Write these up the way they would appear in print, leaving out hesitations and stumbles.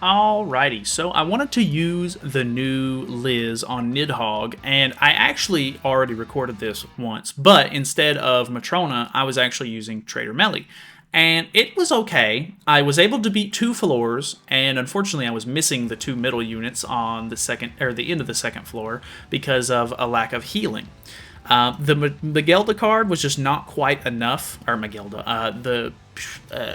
Alrighty, so I wanted to use the new Liz on Nidhoggr, and I actually already recorded this once, but instead of Matrona, I was actually using Trader Melly. And it was okay. I was able to beat 2 floors, and unfortunately, I was missing the 2 middle units on the second or the end of the second floor because of a lack of healing. The Magelda card was just not quite enough, or Magelda, the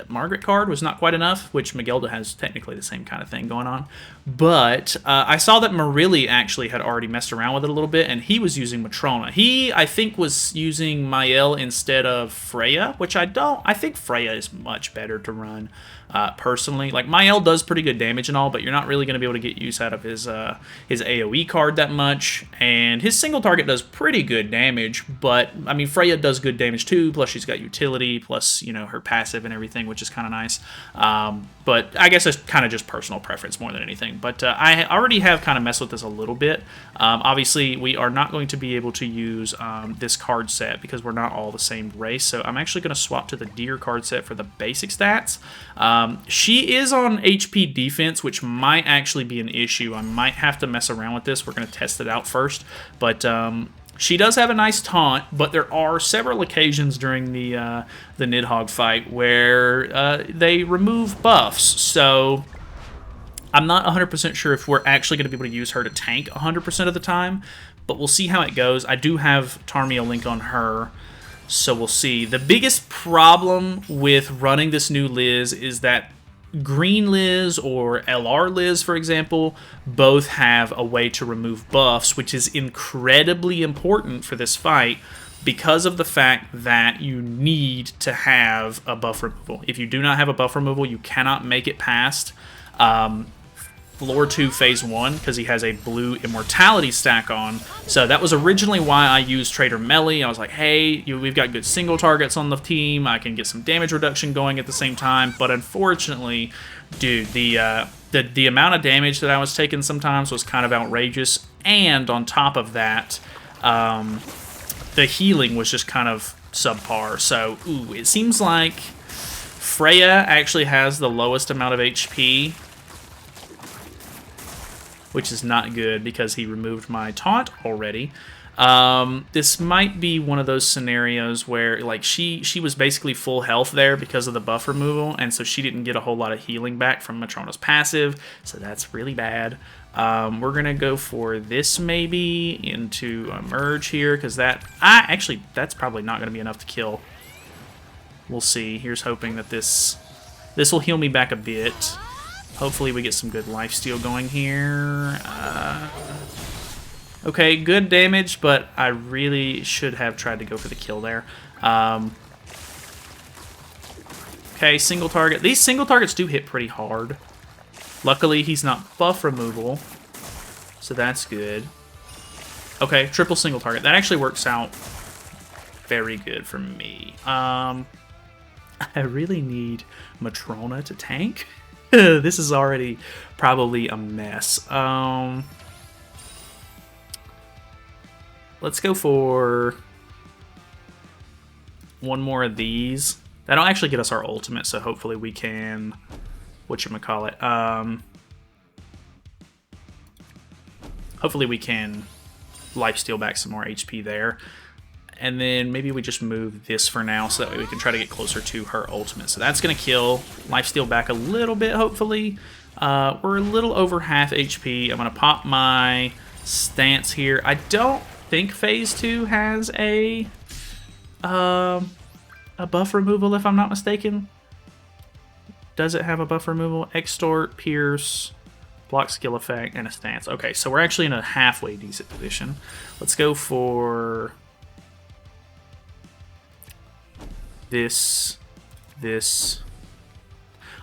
Margaret card was not quite enough, which Magelda has technically the same kind of thing going on. But I saw that Marilli actually had already messed around with it a little bit, and he was using Matrona. He, I think, was using Mael instead of Freya, which I don't. I think Freya is much better to run personally. Like, Mael does pretty good damage and all, but you're not really going to be able to get use out of his AoE card that much. And his single target does pretty good damage, but, I mean, Freya does good damage too, plus she's got utility, plus, you know, her passive and everything, which is kind of nice. But I guess it's kind of just personal preference more than anything. But I already have kind of messed with this a little bit. Obviously, we are not going to be able to use this card set because we're not all the same race. So I'm actually going to swap to the Deer card set for the basic stats. She is on HP defense, which might actually be an issue. I might have to mess around with this. We're going to test it out first. But she does have a nice taunt, but there are several occasions during the Nidhoggr fight where they remove buffs. So I'm not 100% sure if we're actually going to be able to use her to tank 100% of the time, but we'll see how it goes. I do have Tarmia link on her, so we'll see. The biggest problem with running this new Liz is that Green Liz or LR Liz, for example, both have a way to remove buffs, which is incredibly important for this fight because of the fact that you need to have a buff removal. If you do not have a buff removal, you cannot make it past Floor 2 Phase 1 because he has a blue immortality stack on. So that was originally why I used Trader Melly. I was like, hey, we've got good single targets on the team. I can get some damage reduction going at the same time. But unfortunately, dude, the amount of damage that I was taking sometimes was kind of outrageous. And on top of that, the healing was just kind of subpar. So, ooh, it seems like Freya actually has the lowest amount of HP, which is not good because he removed my taunt already. This might be one of those scenarios where, like, she was basically full health there because of the buff removal, and so she didn't get a whole lot of healing back from Matrona's passive, so that's really bad. We're going to go for this maybe into a merge here, because actually, that's probably not going to be enough to kill. We'll see. Here's hoping that this will heal me back a bit. Hopefully we get some good lifesteal going here. Okay, good damage, but I really should have tried to go for the kill there. Okay, single target. These single targets do hit pretty hard. Luckily, he's not buff removal, so that's good. Okay, triple single target. That actually works out very good for me. I really need Matrona to tank. This is already probably a mess. Let's go for one more of these. That'll actually get us our ultimate, so hopefully we can, whatchamacallit, hopefully we can lifesteal back some more HP there. And then maybe we just move this for now so that way we can try to get closer to her ultimate. So that's going to kill lifesteal back a little bit, hopefully. We're a little over half HP. I'm going to pop my stance here. I don't think Phase 2 has a buff removal, if I'm not mistaken. Does it have a buff removal? Extort, Pierce, block skill effect, and a stance. Okay, so we're actually in a halfway decent position. Let's go for this.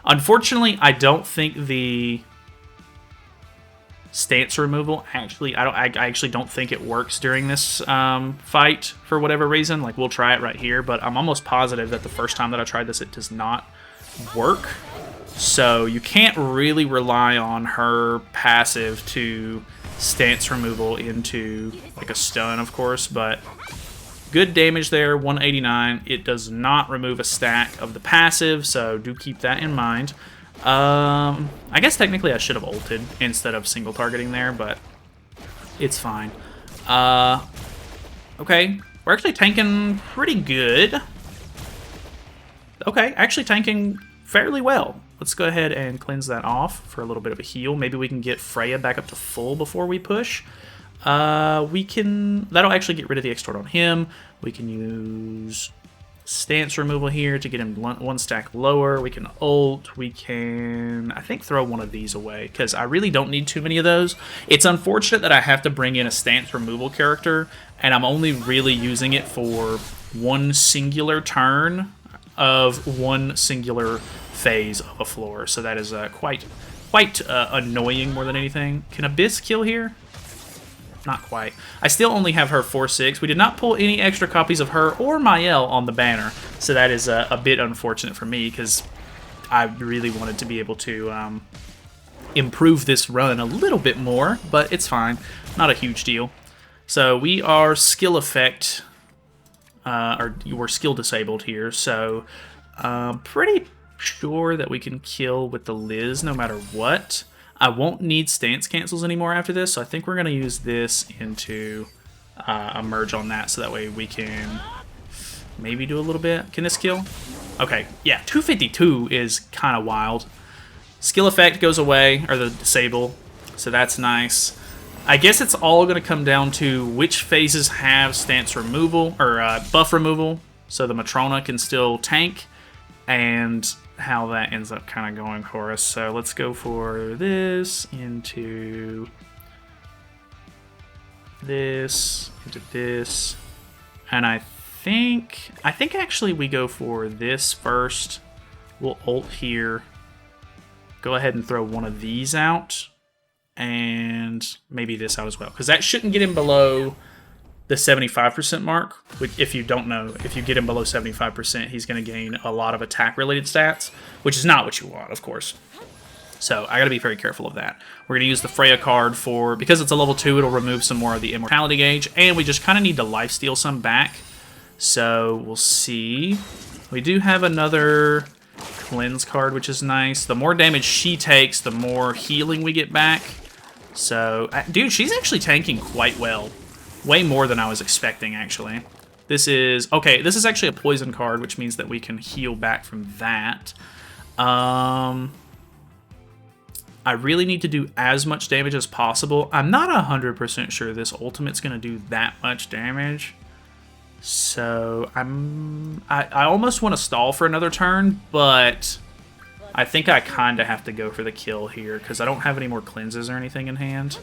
Unfortunately, I don't think the stance removal actually, I actually don't think it works during this fight for whatever reason. Like, we'll try it right here, but I'm almost positive that the first time that I tried this, it does not work. So you can't really rely on her passive to stance removal into like a stun, of course, but good damage there, 189. It does not remove a stack of the passive, so do keep that in mind. I guess technically I should have ulted instead of single targeting there, but it's fine. Okay, we're actually tanking pretty good. Okay, actually tanking fairly well. Let's go ahead and cleanse that off for a little bit of a heal. Maybe we can get Freya back up to full before we push. That'll actually get rid of the extort on him. We can use stance removal here to get him one stack lower. We can ult. We can, I think, throw one of these away because I really don't need too many of those. It's unfortunate that I have to bring in a stance removal character, and I'm only really using it for one singular turn of one singular phase of a floor. So that is quite annoying more than anything. Can Abyss kill here? Not quite. I still only have her 4/6. We did not pull any extra copies of her or Mael on the banner, so that is a bit unfortunate for me because I really wanted to be able to improve this run a little bit more, but it's fine. Not a huge deal. So we are skill effect, or we're skill disabled here, so pretty sure that we can kill with the Liz no matter what. I won't need stance cancels anymore after this, so I think we're going to use this into a merge on that, so that way we can maybe do a little bit. Can this kill? Okay, yeah, 252 is kind of wild. Skill effect goes away, or the disable, so that's nice. I guess it's all going to come down to which phases have stance removal, or buff removal, so the Matrona can still tank, and how that ends up kind of going for us. So let's go for this into this, and I think actually we go for this first. We'll ult here, go ahead and throw one of these out, and maybe this out as well, because that shouldn't get him below the 75% mark. If you don't know, if you get him below 75%, he's going to gain a lot of attack-related stats, which is not what you want, of course. So I got to be very careful of that. We're going to use the Freya card for, because it's a level 2, it'll remove some more of the immortality gauge, and we just kind of need to lifesteal some back. So we'll see. We do have another cleanse card, which is nice. The more damage she takes, the more healing we get back. So, dude, she's actually tanking quite well. Way more than I was expecting, actually. This is actually a poison card, which means that we can heal back from that. I really need to do as much damage as possible. I'm not 100% sure this ultimate's going to do that much damage. So, I almost want to stall for another turn, but I think I kind of have to go for the kill here, because I don't have any more cleanses or anything in hand.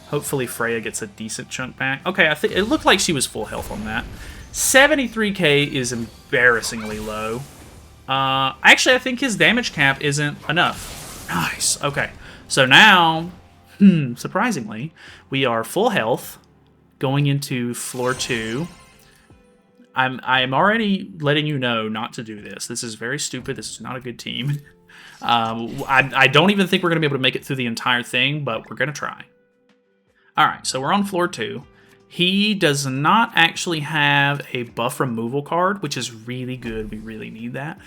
Hopefully Freya gets a decent chunk back. Okay, I think it looked like she was full health on that. 73k is embarrassingly low. Actually, I think his damage cap isn't enough. Nice. Okay, so now, surprisingly, we are full health going into floor 2. I'm already letting you know not to do this. This is very stupid. This is not a good team. I don't even think we're going to be able to make it through the entire thing, but we're going to try. Alright, so we're on floor 2. He does not actually have a buff removal card, which is really good. We really need that.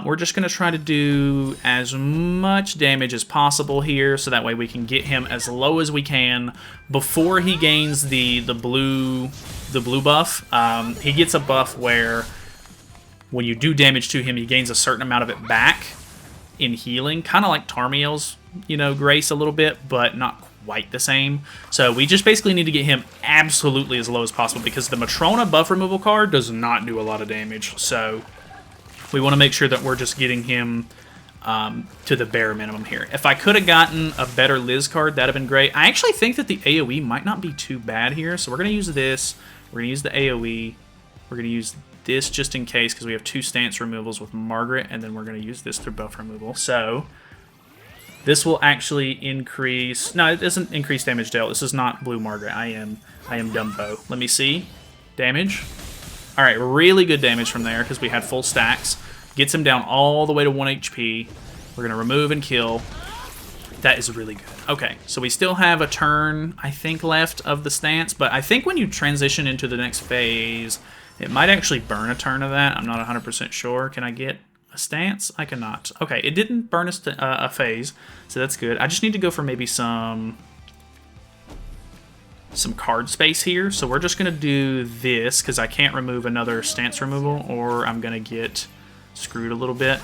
We're just going to try to do as much damage as possible here, so that way we can get him as low as we can before he gains the blue buff. He gets a buff where when you do damage to him, he gains a certain amount of it back in healing, kind of like Tarmiel's, Grace a little bit, but not quite the same. So we just basically need to get him absolutely as low as possible, because the Matrona buff removal card does not do a lot of damage. So we want to make sure that we're just getting him to the bare minimum here. If I could have gotten a better Liz card, that'd have been great. I actually think that the AoE might not be too bad here. So we're going to use this. We're going to use the AoE. We're going to use this just in case, because we have 2 stance removals with Margaret, and then we're going to use this through buff removal. So this will actually increase... No, it doesn't increase damage dealt. This is not Blue Margaret. I am Dumbo. Let me see. Damage. Alright, really good damage from there, because we had full stacks. Gets him down all the way to 1 HP. We're going to remove and kill. That is really good. Okay, so we still have a turn, I think, left of the stance, but I think when you transition into the next phase, it might actually burn a turn of that. I'm not 100% sure. Can I get A stance? I cannot. Okay, it didn't burn a phase, so that's good. I just need to go for maybe some card space here. So we're just going to do this because I can't remove another stance removal or I'm going to get screwed a little bit.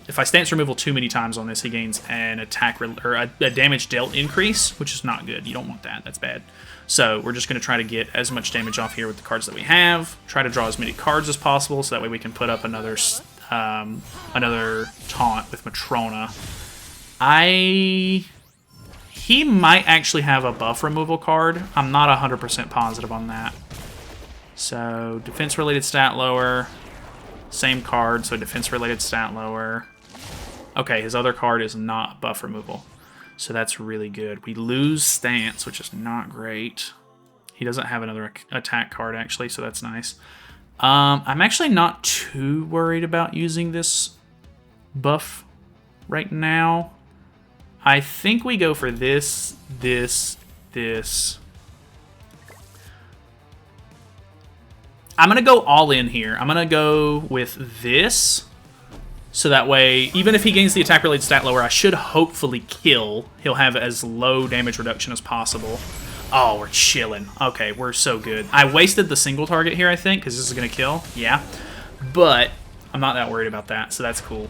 If I stance removal too many times on this, he gains an attack or a damage dealt increase, which is not good. You don't want that. That's bad. So we're just going to try to get as much damage off here with the cards that we have. Try to draw as many cards as possible so that way we can put up another taunt with Matrona. He might actually have a buff removal card. I'm not 100% positive on that. So defense-related stat lower. Same card, so defense-related stat lower. Okay, his other card is not buff removal. So that's really good. We lose stance, which is not great. He doesn't have another attack card, actually, so that's nice. I'm actually not too worried about using this buff right now. I think we go for this. I'm going to go all in here. I'm going to go with this. So that way, even if he gains the attack-related stat lower, I should hopefully kill. He'll have as low damage reduction as possible. Oh, we're chilling. Okay, we're so good. I wasted the single target here, I think, because this is going to kill. Yeah. But I'm not that worried about that, so that's cool.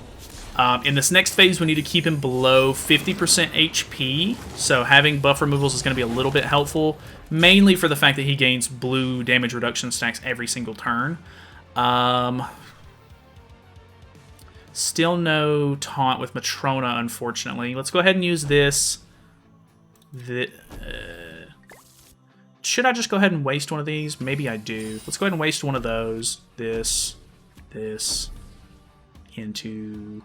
In this next phase, we need to keep him below 50% HP. So having buff removals is going to be a little bit helpful, mainly for the fact that he gains blue damage reduction stacks every single turn. Still no taunt with Matrona, unfortunately. Let's go ahead and use this. Should I just go ahead and waste one of these? Maybe I do. Let's go ahead and waste one of those. This, into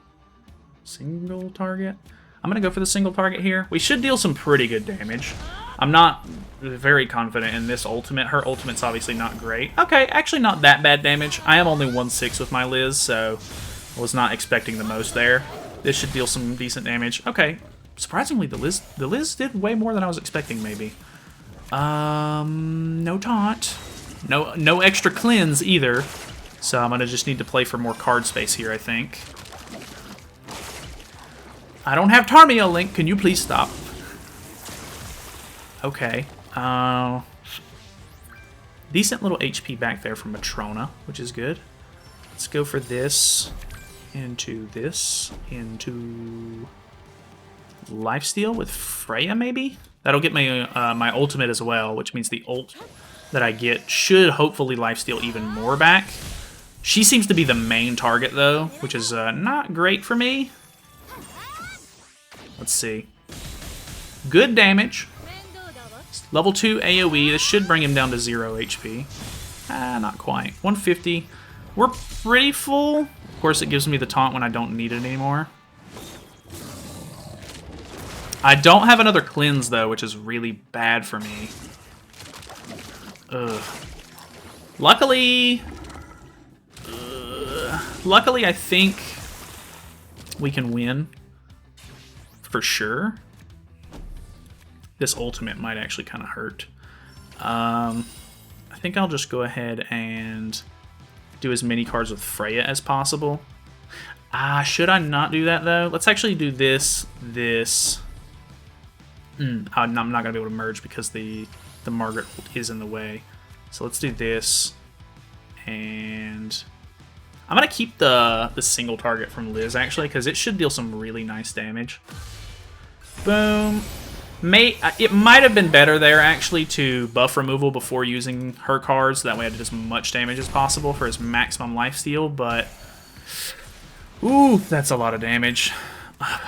single target. I'm going to go for the single target here. We should deal some pretty good damage. I'm not very confident in this ultimate. Her ultimate's obviously not great. Okay, actually not that bad damage. I am only 1/6 with my Liz, so I was not expecting the most there. This should deal some decent damage. Okay, surprisingly, the Liz did way more than I was expecting, maybe. No taunt. No extra cleanse either. So I'm going to just need to play for more card space here, I think. I don't have Tarmio Link. Can you please stop? Okay. Decent little HP back there from Matrona, which is good. Let's go for this. Into lifesteal with Freya, maybe? That'll get me my ultimate as well, which means the ult that I get should hopefully lifesteal even more back. She seems to be the main target, though, which is not great for me. Let's see. Good damage. Level 2 AoE. This should bring him down to 0 HP. Not quite. 150. We're pretty full. Of course, it gives me the taunt when I don't need it anymore. I don't have another cleanse, though, which is really bad for me. Ugh. Luckily, I think we can win. For sure. This ultimate might actually kind of hurt. I think I'll just go ahead and do as many cards with Freya as possible. Should I not do that, though? Let's actually do this. I'm not going to be able to merge because the Margaret is in the way. So let's do this. And I'm going to keep the single target from Liz, actually, because it should deal some really nice damage. Boom. It might have been better there, actually, to buff removal before using her cards. That way I did as much damage as possible for his maximum lifesteal, but... Ooh, that's a lot of damage.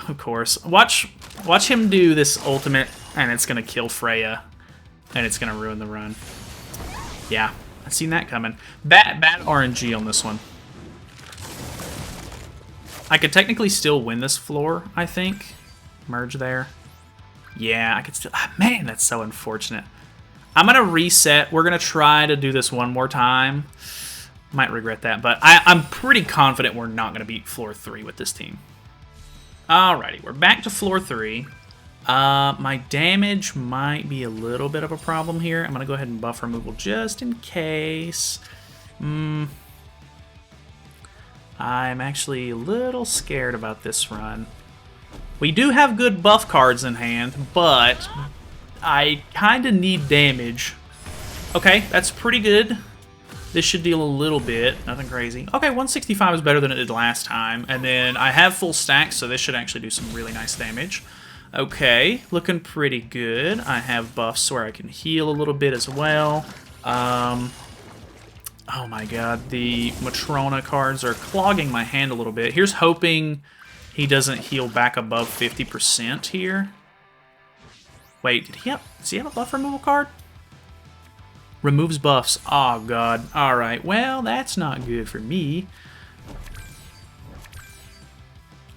Of course. Watch him do this ultimate, and it's going to kill Freya, and it's going to ruin the run. Yeah, I've seen that coming. Bad RNG on this one. I could technically still win this floor, I think. Merge there. Yeah, I could still... man, that's so unfortunate. I'm going to reset. We're going to try to do this one more time. Might regret that, but I'm pretty confident we're not going to beat floor 3 with this team. Alrighty, we're back to floor 3. My damage might be a little bit of a problem here. I'm going to go ahead and buff removal just in case. I'm actually a little scared about this run. We do have good buff cards in hand, but I kind of need damage. Okay, that's pretty good. This should deal a little bit, nothing crazy. Okay, 165 is better than it did last time. And then I have full stacks, so this should actually do some really nice damage. Okay, looking pretty good. I have buffs where I can heal a little bit as well. Oh my god, the Matrona cards are clogging my hand a little bit. Here's hoping he doesn't heal back above 50% here. Wait, does he have a buff removal card? Removes buffs. Oh, God. Alright, well, that's not good for me.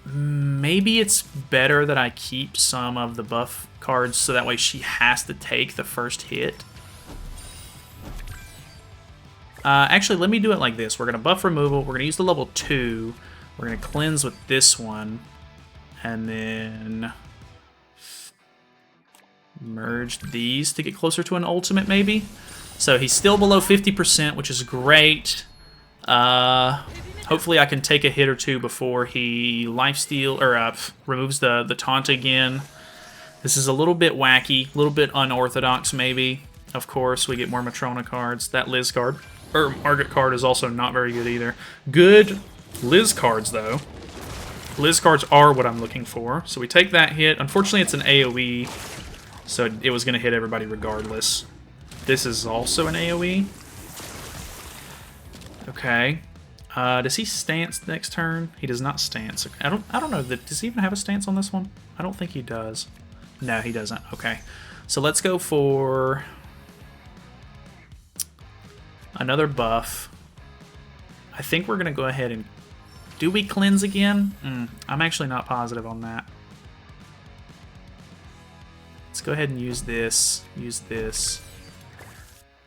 Maybe it's better that I keep some of the buff cards so that way she has to take the first hit. Actually, let me do it like this. We're going to buff removal. We're going to use the level 2. We're going to cleanse with this one. And then merge these to get closer to an ultimate, maybe. So he's still below 50%, which is great. Hopefully I can take a hit or two before he lifesteal or removes the taunt again. This is a little bit wacky, a little bit unorthodox maybe. Of course, we get more Matrona cards. That Liz card, or Margaret card, is also not very good either. Good Liz cards, though. Liz cards are what I'm looking for. So we take that hit. Unfortunately, it's an AoE, so it was going to hit everybody regardless. This is also an AoE. Okay. Does he stance next turn? He does not stance. I don't know. Does he even have a stance on this one? I don't think he does. No, he doesn't. Okay. So let's go for another buff. I think we're going to go ahead and... Do we cleanse again? I'm actually not positive on that. Let's go ahead and use this. Use this.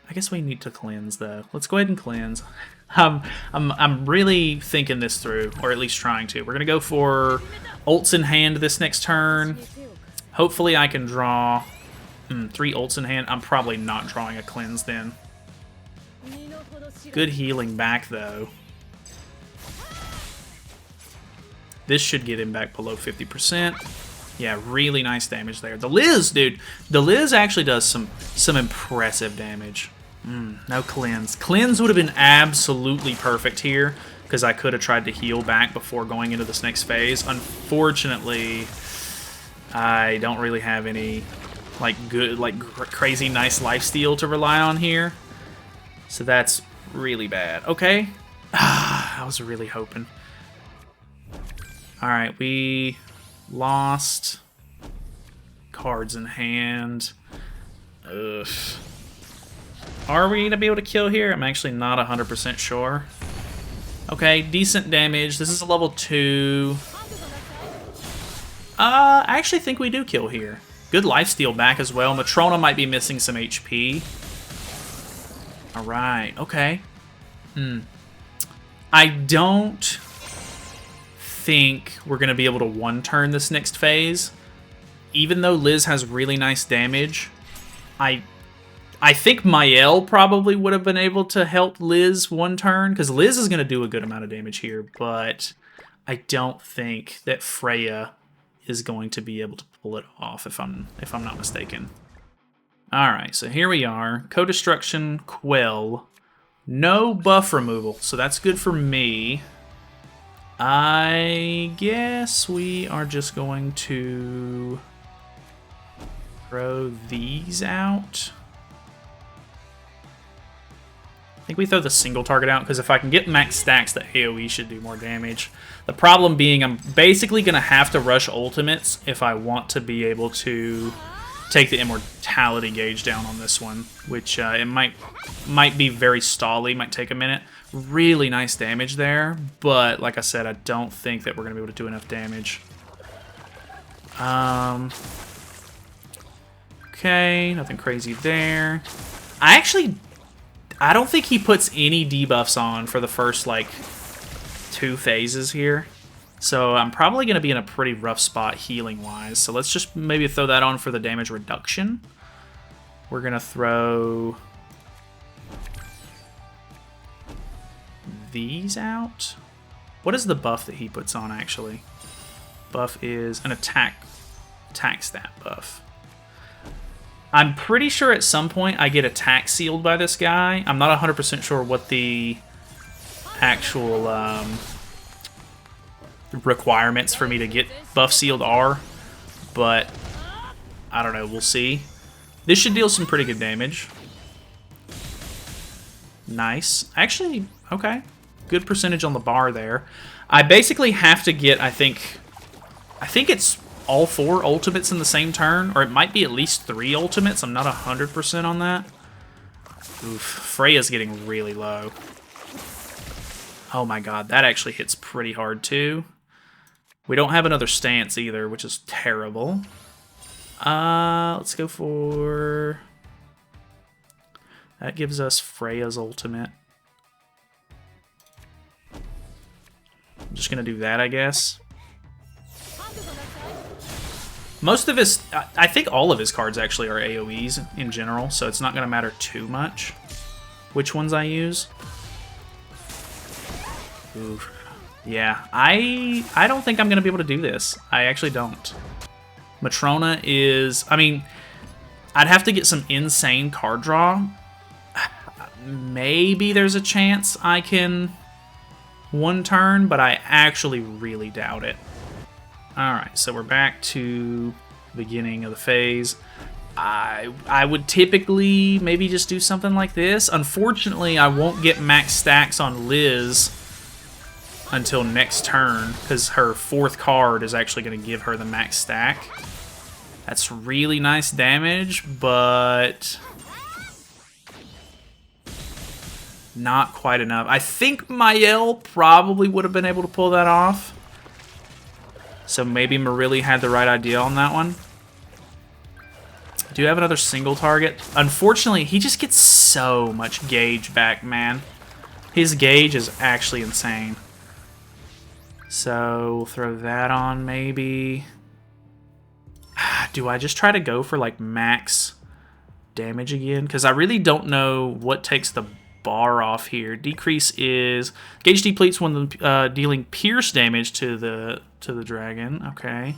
I guess we need to cleanse, though. Let's go ahead and cleanse. I'm really thinking this through, or at least trying to. We're going to go for ults in hand this next turn. Hopefully I can draw 3 ults in hand. I'm probably not drawing a cleanse then. Good healing back, though. This should get him back below 50%. Yeah, really nice damage there. The Liz, dude. The Liz actually does some impressive damage. No cleanse. Cleanse would have been absolutely perfect here, because I could have tried to heal back before going into this next phase. Unfortunately, I don't really have any crazy nice lifesteal to rely on here. So that's really bad. Okay. I was really hoping. Alright, we lost cards in hand. Ugh. Are we going to be able to kill here? I'm actually not 100% sure. Okay, decent damage. This is a level 2. I actually think we do kill here. Good lifesteal back as well. Matrona might be missing some HP. Alright, okay. I don't think we're going to be able to one-turn this next phase. Even though Liz has really nice damage, I think Mael probably would have been able to help Liz one turn, because Liz is going to do a good amount of damage here, but I don't think that Freya is going to be able to pull it off, if I'm not mistaken. Alright, so here we are. Co-Destruction, Quell. No buff removal, so that's good for me. I guess we are just going to throw these out. I think we throw the single target out, because if I can get max stacks, the AoE should do more damage. The problem being I'm basically going to have to rush ultimates if I want to be able to take the immortality gauge down on this one, which it might be very stally, might take a minute. Really nice damage there, but like I said, I don't think that we're going to be able to do enough damage. Okay, nothing crazy there. I don't think he puts any debuffs on for the first, 2 phases here. So I'm probably going to be in a pretty rough spot healing-wise. So let's just maybe throw that on for the damage reduction. We're going to throw these out. What is the buff that he puts on, actually? Buff is an attack stat buff. I'm pretty sure at some point I get attack sealed by this guy. I'm not 100% sure what the actual requirements for me to get buff sealed are, but I don't know, we'll see. This should deal some pretty good damage. Nice. Actually, okay. Good percentage on the bar there. I basically have to get, I think it's all 4 ultimates in the same turn, or it might be at least 3 ultimates. I'm not 100% on that. Oof, Freya's getting really low. Oh my god, that actually hits pretty hard too. We don't have another stance either, which is terrible. Let's go for... That gives us Freya's ultimate. I'm just going to do that, I guess. Most of his... I think all of his cards actually are AoEs in general, so it's not going to matter too much which ones I use. Ooh. Yeah, I don't think I'm going to be able to do this. I actually don't. Matrona is... I mean, I'd have to get some insane card draw. Maybe there's a chance I can one turn, but I actually really doubt it. Alright, so we're back to the beginning of the phase. I would typically maybe just do something like this. Unfortunately, I won't get max stacks on Liz until next turn, because her 4th card is actually going to give her the max stack. That's really nice damage, but not quite enough. I think Mael probably would have been able to pull that off. So maybe Marilli had the right idea on that one. Do you have another single target? Unfortunately, he just gets so much gauge back, man. His gauge is actually insane. So we'll throw that on maybe. Do I just try to go for like max damage again? Because I really don't know what takes the bar off here. Decrease is gauge depletes when dealing pierce damage to the dragon. Okay,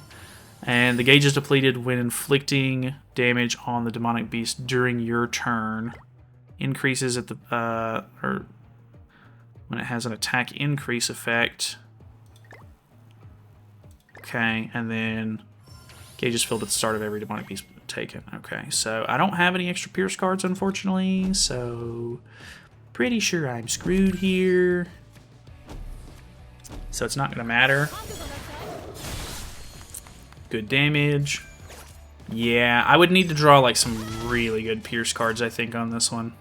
and the gauge is depleted when inflicting damage on the demonic beast during your turn. Increases at the or when it has an attack increase effect. Okay, and then gauge is filled at the start of every demonic beast taken. Okay, so I don't have any extra pierce cards, unfortunately, so pretty sure I'm screwed here. So it's not going to matter. Good damage. Yeah, I would need to draw like some really good pierce cards, I think, on this one.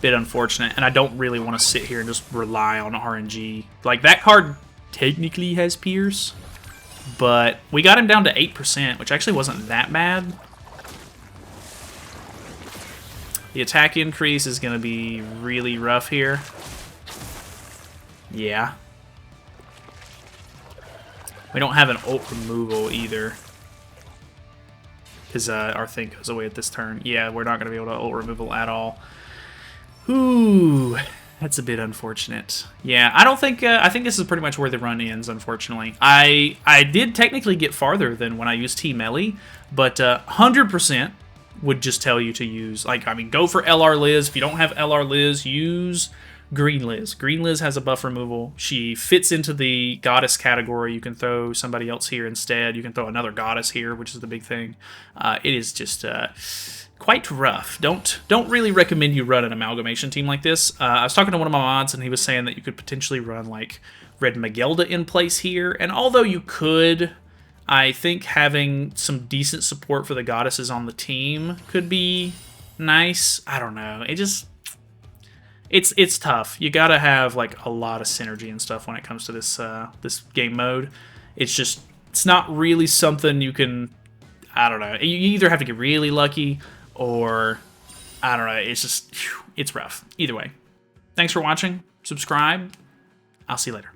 Bit unfortunate, and I don't really want to sit here and just rely on RNG. Like, that card technically has pierce, but we got him down to 8%, which actually wasn't that bad. The attack increase is going to be really rough here. Yeah. We don't have an ult removal either, because our thing goes away at this turn. Yeah, we're not going to be able to ult removal at all. Ooh, that's a bit unfortunate. Yeah, I don't think... I think this is pretty much where the run ends, unfortunately. I did technically get farther than when I used Team Ellie, but 100% would just tell you to use... Like, I mean, go for LR Liz. If you don't have LR Liz, use Green Liz. Green Liz has a buff removal. She fits into the goddess category. You can throw somebody else here instead. You can throw another goddess here, which is the big thing. It is just... quite rough. Don't really recommend you run an amalgamation team like this. I was talking to one of my mods, and he was saying that you could potentially run like Red Magelda in place here. And although you could, I think having some decent support for the goddesses on the team could be nice. I don't know. It just... It's tough. You gotta have like a lot of synergy and stuff when it comes to this this game mode. It's not really something you can... I don't know. You either have to get really lucky, or I don't know. It's just, it's rough. Either way. Thanks for watching. Subscribe. I'll see you later.